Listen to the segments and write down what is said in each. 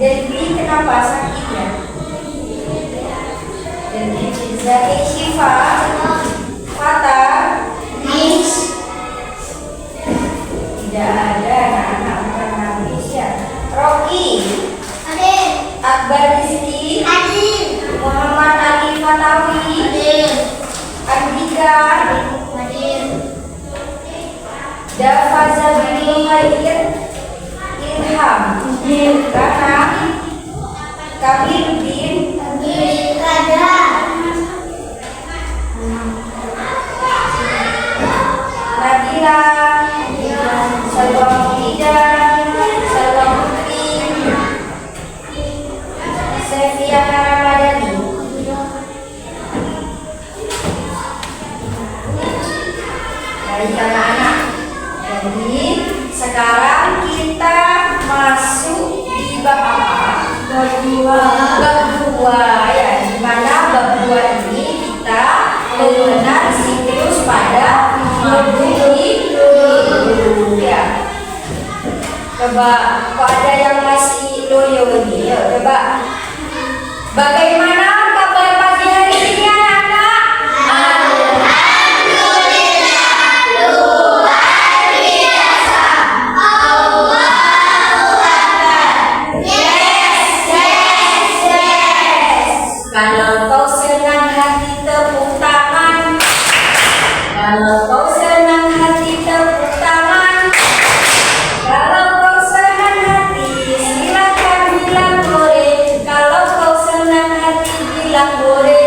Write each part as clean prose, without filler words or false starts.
Jadi kenapa sakitnya? Jadi Zai Shifa Fata Nis. Tidak ada anak-anak bukan habis ya. Rocky Akbar Rizki Muhammad Ali Fatawi Andika Dafa Zabidul Khair Ilham Rana Kamiluddin Nabila Salwa Muida Salwa Putri Sefiana Ramadhani. Baik anak-anak, jadi sekarang kita masuk di bab apa? Bab 2 ya, di mana bab 2 ini kita mengenal siklus pada hidup ya. Coba kok ada yang masih loyo ini, ya coba. Bagaimana kabar pagi hari ini anak-anak? Kalau kau senang hati tepuk tangan. Kalau kau senang hati tepuk tangan. Kalau kau senang hati silakan bilang hore. Kalau kau senang hati bilang hore.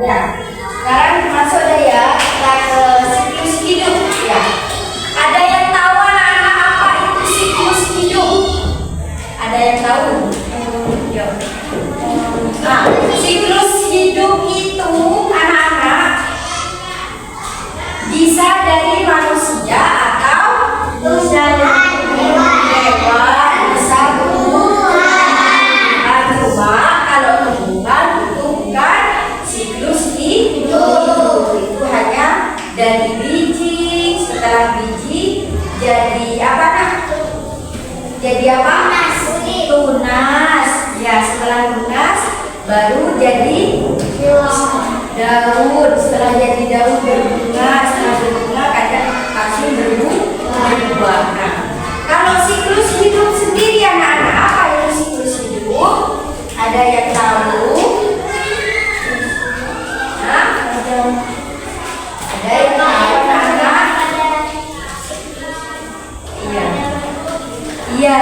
Ya, sekarang masuk deh ya kita ke siklus hidup ya. Ada yang tahu anak-anak apa itu siklus hidup? Ada yang tahu? Yuk. Nah, siklus hidup itu anak-anak bisa dari manusia atau bisa dari hewan, bisa tumbuhan. Cuma kalau tumbuhan itu bukan siklus hidup, itu hanya dari biji, setelah biji jadi apa nak? Jadi apa? Tunas. Ya, setelah tunas baru jadi daun. Setelah jadi daun berbunga, setelah berbunga kadang hasil berbuah. Nah, kalau siklus hidup sendiri anak-anak, apa itu siklus hidup? Ada yang tahu? Nah, ada yang tahu anak-anak? Iya,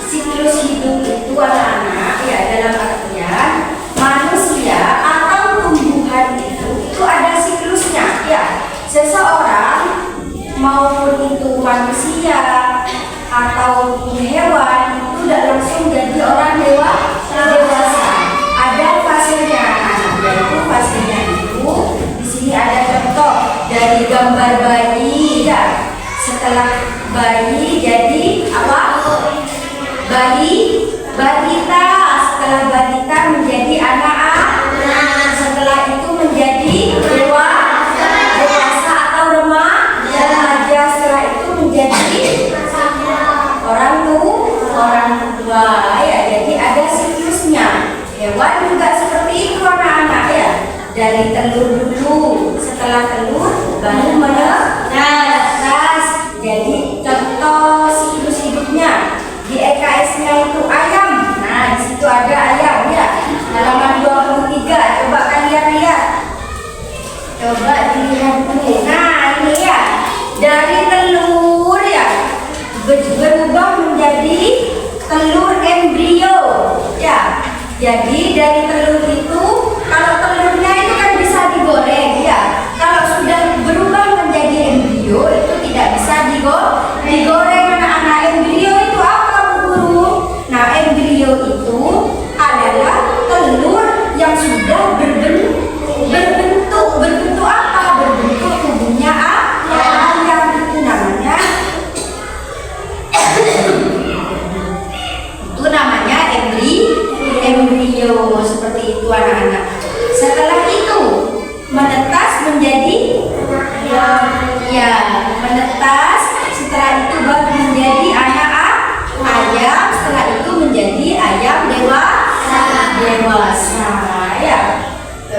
siklus hidup itu anak-anak ya dalam artian manusia atau tumbuhan itu ada siklusnya ya. Seseorang maupun itu manusia ataupun hewan itu tidak langsung jadi orang dewasa. Ada fasenya anak-anak, yaitu fasenya itu di sini ada contoh dari gambar bayi ya. Setelah bayi jadi apa? Balita. Setelah balita menjadi anak-anak. Setelah itu menjadi dewasa atau remaja. Setelah itu menjadi orang tua ya. Jadi ada siklusnya. Hewan juga seperti itu anak-anak ya. Dari telur dulu. Setelah telur baru menetas. Jadi contoh siklus hidupnya di EKS-nya itu ayam. Nah, di situ ada ayam ya. Halaman 23. Coba kalian lihat. Coba dilihat dulu. Nah, ini ya. Dari telur ya berubah menjadi telur embrio ya. Jadi dari telur itu, kalau telurnya itu kan bisa digoreng ya. Kalau sudah berubah menjadi embrio itu tidak bisa digoreng anak-anak. Embrio itu apa Bu Guru? Nah, embrio itu adalah telur yang sudah berbentuk apa? Berbentuk tubuhnya ayam. Itu namanya embrio seperti itu anak-anak.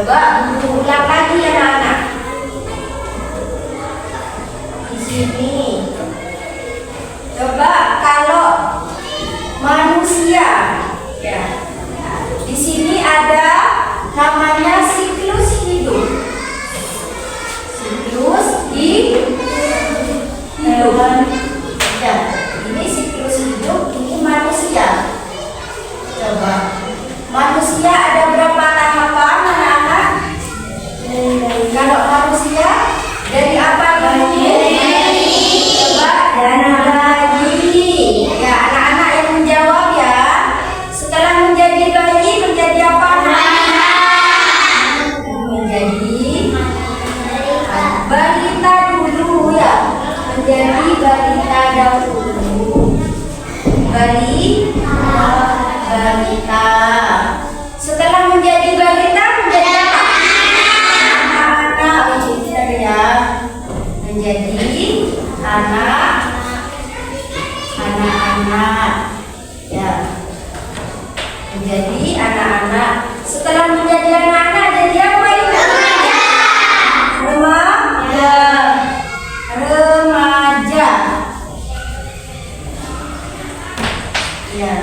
Coba ulang lagi ya anak-anak. Di sini. Coba kalau manusia, ya. Di sini ada namanya siklus hidup. Siklus hidup. Ya, ini siklus hidup, ini manusia. Coba, manusia ada berapa tahapan anak-anak? Kalau manusia dari apa dulu? Coba dari bayi. Ya, anak-anak yang menjawab ya. Setelah menjadi bayi menjadi apa? Menjadi balita dulu ya. Menjadi balita dahulu. Balita. Setelah menjadi balita menjadi apa? Anak-anak, pintar ya. Menjadi anak-anak. Ya. Menjadi anak-anak. Setelah menjadi anak-anak jadi apa itu? Remaja. Ya,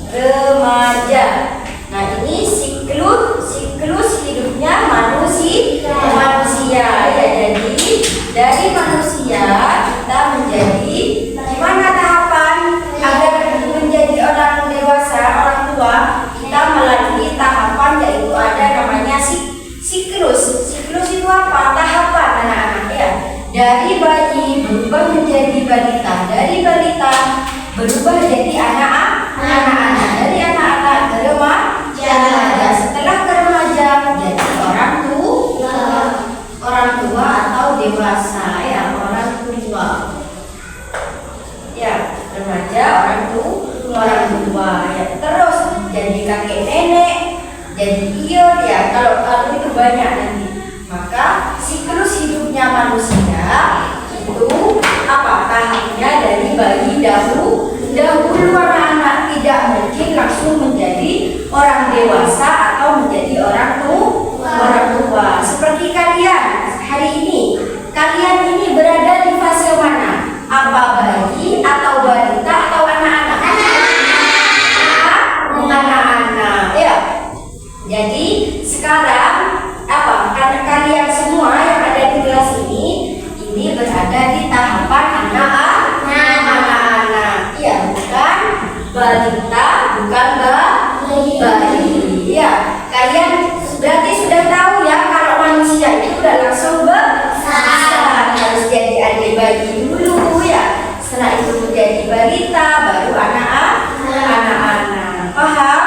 remaja. Nah, ini siklus hidupnya manusia. Ya, jadi dari manusia kita menjadi gimana tahapan agar menjadi orang dewasa, orang tua, kita melalui tahapan yaitu ada namanya siklus. Siklus itu apa? Tahapan anak-anak ya. Dari bayi berubah menjadi balita, dari balita berubah jadi anak-anak, dari anak-anak ke remaja, setelah ke remaja jadi orang tua atau dewasa ya, orang tua. Ya, remaja, orang tua ya. Terus jadi kakek nenek, jadi ion ya. Kalau itu banyak nanti. Maka siklus hidupnya manusia itu apa? Tahapnya dari bayi dahulu anak-anak tidak mungkin langsung menjadi orang dewasa atau menjadi orang tua. Seperti kalian hari ini, kalian ini berada di fase mana? Apa bayi atau balita atau anak-anak? Anak-anak ya. Jadi sekarang apa? Karena kalian semua yang ada di kelas ini berada di tahapan anak-anak. Ya, bukan balita, bukan bayi. Ya, kalian berarti sudah tahu ya kalau manusia itu sudah langsung besar, harus jadi adik bayi dulu ya. Setelah itu menjadi balita, baru anak-anak. Paham?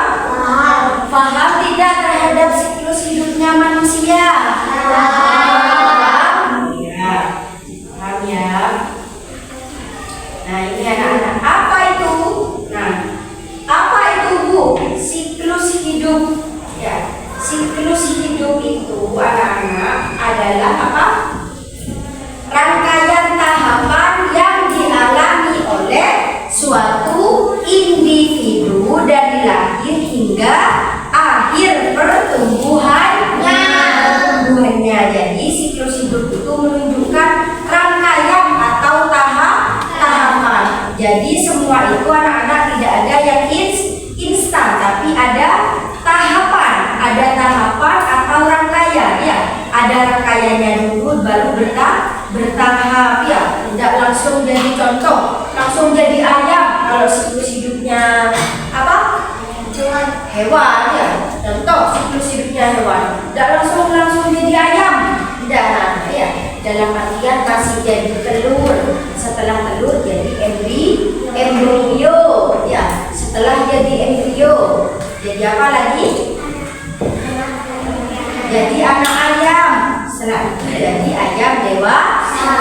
Paham tidak terhadap siklus hidupnya manusia? Paham ya. Nah, ini anak-anak, apa itu? Nah, apa itu Bu? Siklus hidup. Ya, siklus hidup itu anak-anak adalah apa? Rangkaian tahapan yang dialami oleh suatu individu dari lahir hingga akhir pertumbuhannya. Jadi siklus hidup itu menunjukkan rangkaian atau tahapan. Jadi semua itu anak-anak tidak ada yang instan, tapi ada tahapan atau rangkaian ya. Ada rangkaiannya dulu baru bertahap ya. Tidak langsung jadi contoh, langsung jadi ayam. Kalau siklus hidupnya apa? Hewan ya. Contoh siklus hidupnya hewan. Tidak langsung jadi ayam. Tidak ya. Dalam artian masih jadi telur. Setelah telur jadi embrio ya. Setelah jadi embrio jadi apa lagi? Jadi anak ayam. Setelah itu jadi ayam dewasa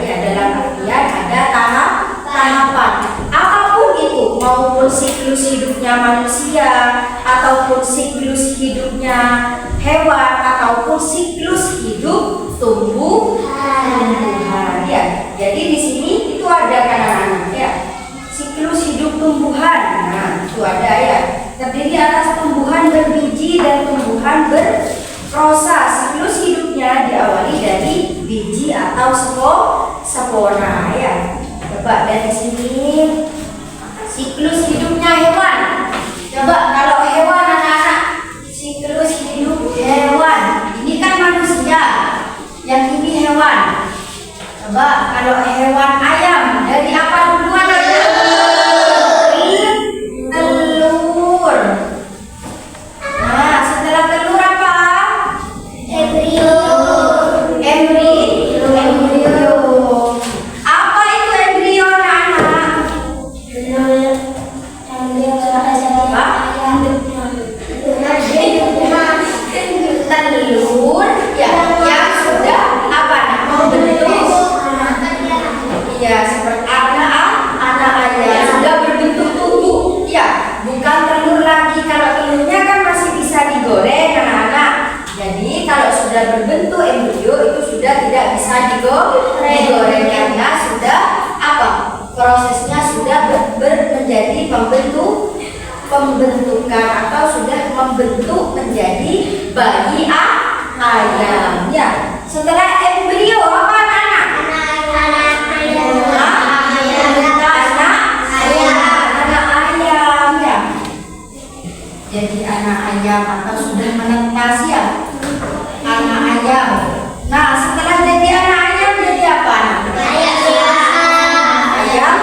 ya. Dalam artian ada tahapan. Apapun itu, maupun siklus hidupnya manusia ataupun siklus hidupnya hewan ataupun siklus hidup tumbuhan ya. Jadi di sini itu ada kan anak-anak ya. Siklus hidup tumbuhan. Nah, itu ada ya. terdiri atas tumbuhan berbiji dan tumbuhan berprosa. Siklus hidupnya diawali dari biji atau spora ya. Coba dari sini siklus hidupnya hewan. Coba kalau hewan anak-anak, siklus hidup hewan. Ini kan manusia, yang ini hewan. Coba kalau hewan ayam, dari apa duluan aja? Telur. Nah, setelah telur apa? Embrio. Apa itu embrio anak-anak? Telur ya, yang sudah apa? Membentuk. Ya, seperti anak ayam sudah berbentuk tubuh. Ya, bukan telur lagi. Kalau telurnya kan masih bisa digoreng anak-anak. Jadi kalau sudah berbentuk embrio itu sudah tidak bisa digoreng karena sudah apa? Prosesnya sudah menjadi pembentukan atau sudah membentuk menjadi bayi ayam. Ya, setelah embrio apa anak? Anak ayam ya. Jadi anak ayam atau sudah menetas ya. Anak ayam. Nah, setelah jadi anak ayam jadi apa? Ayam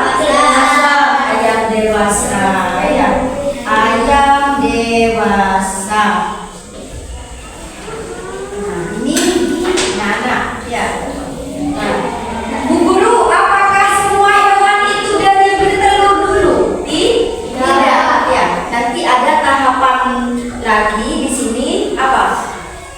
dewasa ya. Ayam dewasa. Nah, ini anak ya. Nah, Bu Guru, apakah semua hewan itu dari bertelur dulu? Tidak ya. Nanti ada tahapan lagi di sini apa?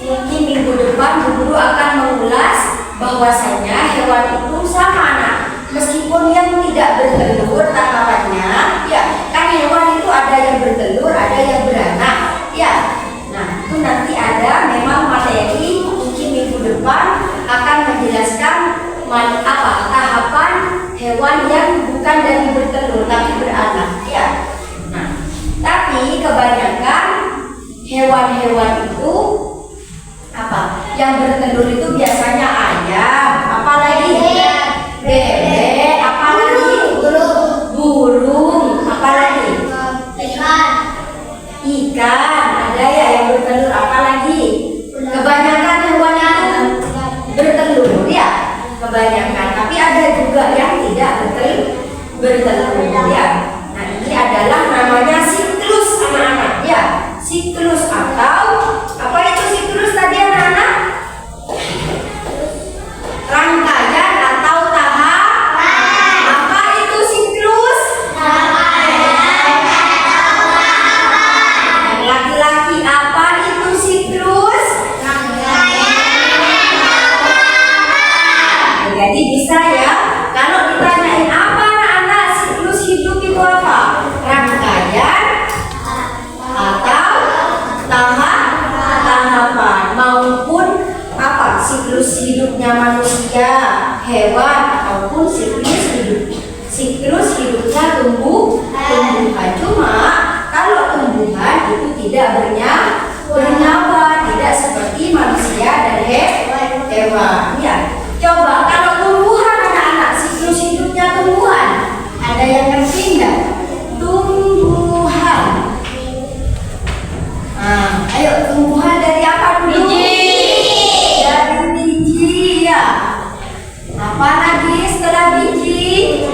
Mungkin minggu depan Bu Guru akan mengulas bahwasanya hewan itu sama anak. Meskipun yang tidak bertelur tahapannya, ya kan hewan itu ada yang bertelur, ada yang beranak, ya. Nah itu nanti ada memang materi mungkin minggu depan akan menjelaskan apa tahapan hewan yang bukan dari bertelur tapi beranak, ya. Nah tapi kebanyakan hewan-hewan itu apa? Yang bertelur itu biasanya ayam, apalagi bebek, apalagi burung, apalagi ikan, ada ya yang bertelur, apalagi kebanyakan hewan yang bertelur ya, kebanyakan. Tapi ada juga yang tidak bertelur ya. Nah ini adalah namanya siklus anak-anak ya, siklus atau apa itu siklus tadi anak-anak? Rangkaian atau tahapan. Apa itu siklus? Laki-laki, apa itu siklus? Jadi bisa ya. Kalau ditanyain apa anak-anak siklus hidup itu apa? Rangkaian atau tahapan maupun apa siklus hidupnya manusia, hewan ataupun siklus hidupnya tumbuhan. Cuma kalau tumbuhan itu tidak bernyawa, tidak seperti manusia dan hewan. Ya, coba kalau tumbuhan anak-anak siklus hidupnya tumbuhan, ada yang ngerti nggak? Tumbuhan. Nah, ayo tumbuhan dari apa dulu? Dari biji ya. Apa lagi setelah biji?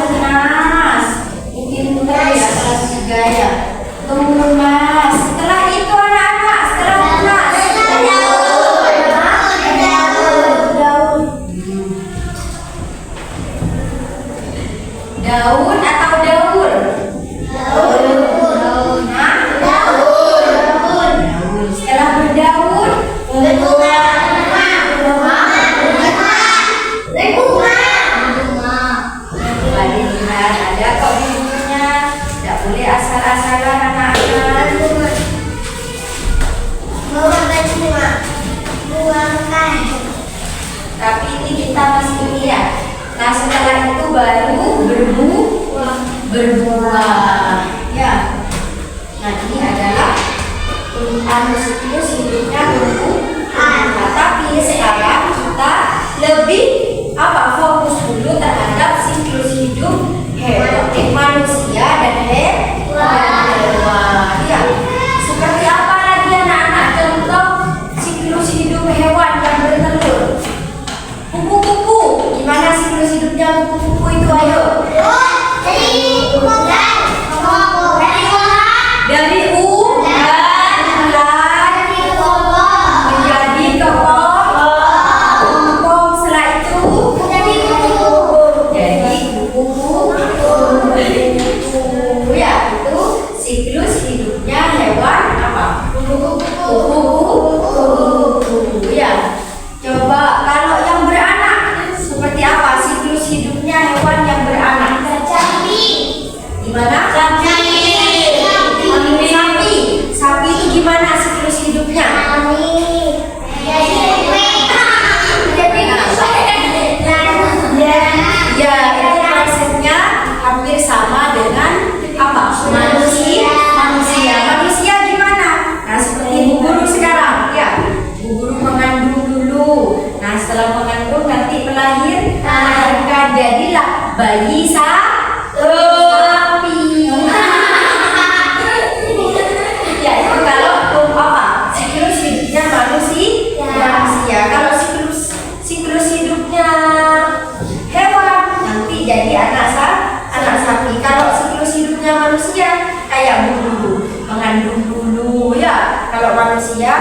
Tunas. Mungkin mudah ya kelas 3 ya. Tunas. Setelah itu anak-anak, setelah tunas. Daun. Daun atau daur? Daun. Setelah berdaun, ada kok di bukunya. Tidak boleh asal-asalan anak-anak. Tapi ini kita masih lihat. Nah setelah itu baru berbuah. Ya. manusia dan hewan. Ya. Seperti apa lagi anak-anak contoh siklus hidup hewan yang bertelur? Kupu-kupu. Gimana siklus hidupnya kupu-kupu itu? Ayo. Dari menjadi kepompong, setelah itu jadi kupu-kupu. Ya, itu siklus hidupnya hewan apa? Kupu-kupu. Ya. Coba kalau yang beranak seperti apa siklus hidupnya hewan yang beranak? Gimana? Sapi itu gimana siklus hidupnya? Ya, itu konsepnya hampir sama dengan apa? Manusia gimana? Nah, seperti Bu Guru sekarang, ya. Bu Guru mengandung dulu. Nah, setelah mengandung nanti melahirkan, jadilah bayi sapi. Ya, itu kalau apa? Siklus hidupnya manusia. Kalau siklus hidupnya hewan nanti jadi anak sapi. Kalau siklus hidupnya manusia kayak Bu Guru mengandung dulu, ya. Kalau manusia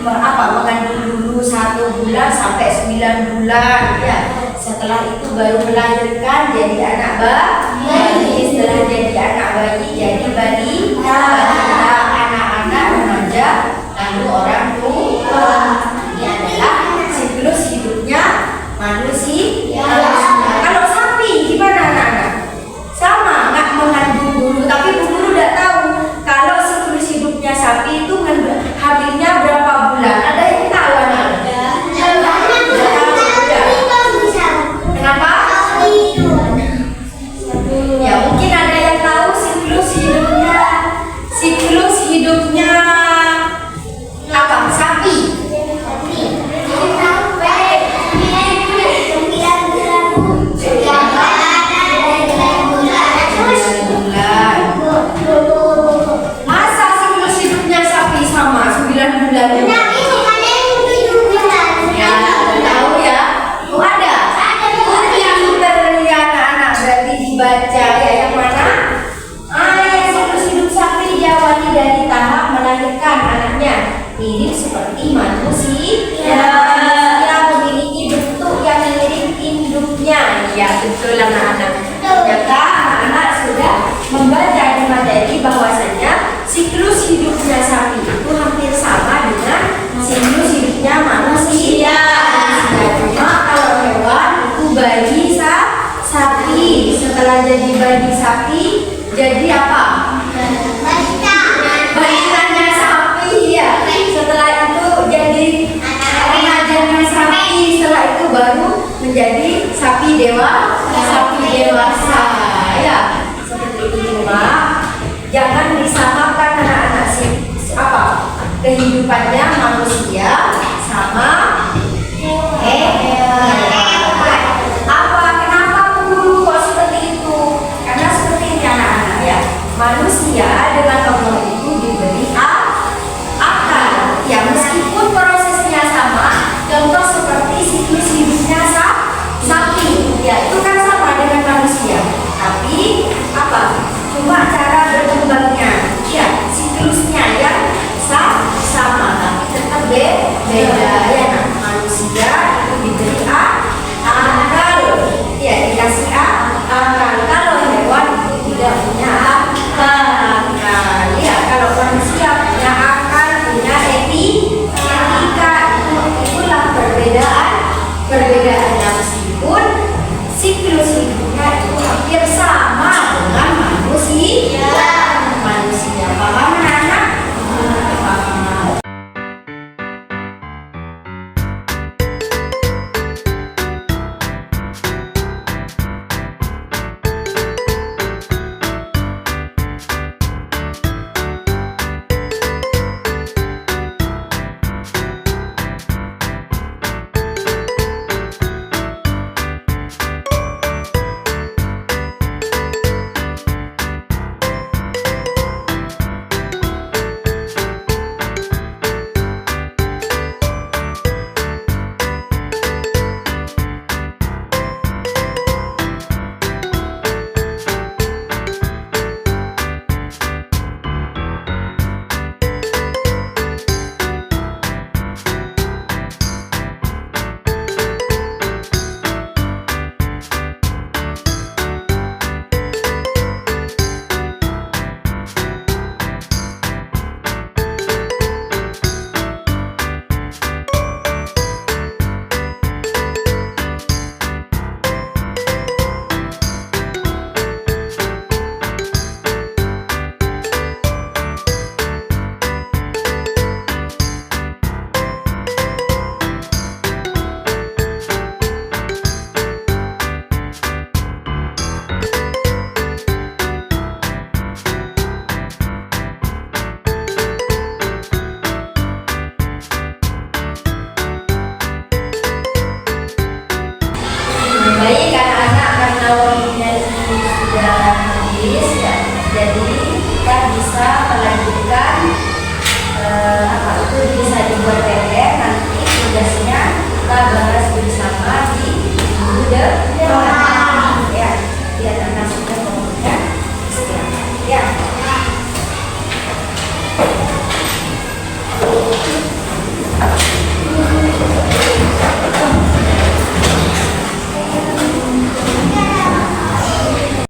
mengandung dulu 1 bulan sampai 9 bulan, ya. Setelah itu baru melahirkan jadi anak bayi. Setelah jadi anak bayi jadi balita, anak-anak remaja, lalu orang tua. Ini adalah siklus hidupnya manusia. Kalau sapi gimana anak-anak? Sama, nggak mengandung dulu, tapi Bu Guru udah tahu kalau siklus hidupnya sapi itu hamilnya berapa bulan. Ada yang tahu anak? Kenapa? Ya, mungkin ada yang tahu siklus hidupnya apa? Sapi. Masa siklus hidupnya sapi sama 9 bulan? Ya, tahu ya? Oh, ada. Anak-anak berarti dibaca ya, yang mana? Ya, siklus hidup sapi diawali dari tahap melahirkan anaknya, mirip seperti manusia. Memiliki bentuk yang mirip induknya. Ya, betul anak-anak. Ternyata anak-anak sudah membaca di materi bahwasanya siklus hidupnya sapi itu hampir sama dengan siklus hidupnya manusia. Cuma kalau hewan itu bayi sapi. Setelah jadi bayi sapi, jadi apa? Balitanya sapi, ya. Setelah itu jadi remajanya sapi. Setelah itu baru menjadi sapi dewasa. Ya, seperti itu. Cuma jangan disamakan anak-anak kehidupannya manusia sama hewan. Kenapa Bu Guru kok seperti itu? Karena seperti ini anak-anak, ya. Manusia dengan Allah itu diberi akal. Ya, meskipun prosesnya sama, contoh seperti siklus hidupnya sapi, ya itu kan sama dengan manusia. Tapi cuma cara berkembangnya, ya siklusnya yang sama. Baik anak-anak, karena waktunya ini sudah habis ya, jadi kita bisa melanjutkan apa itu bisa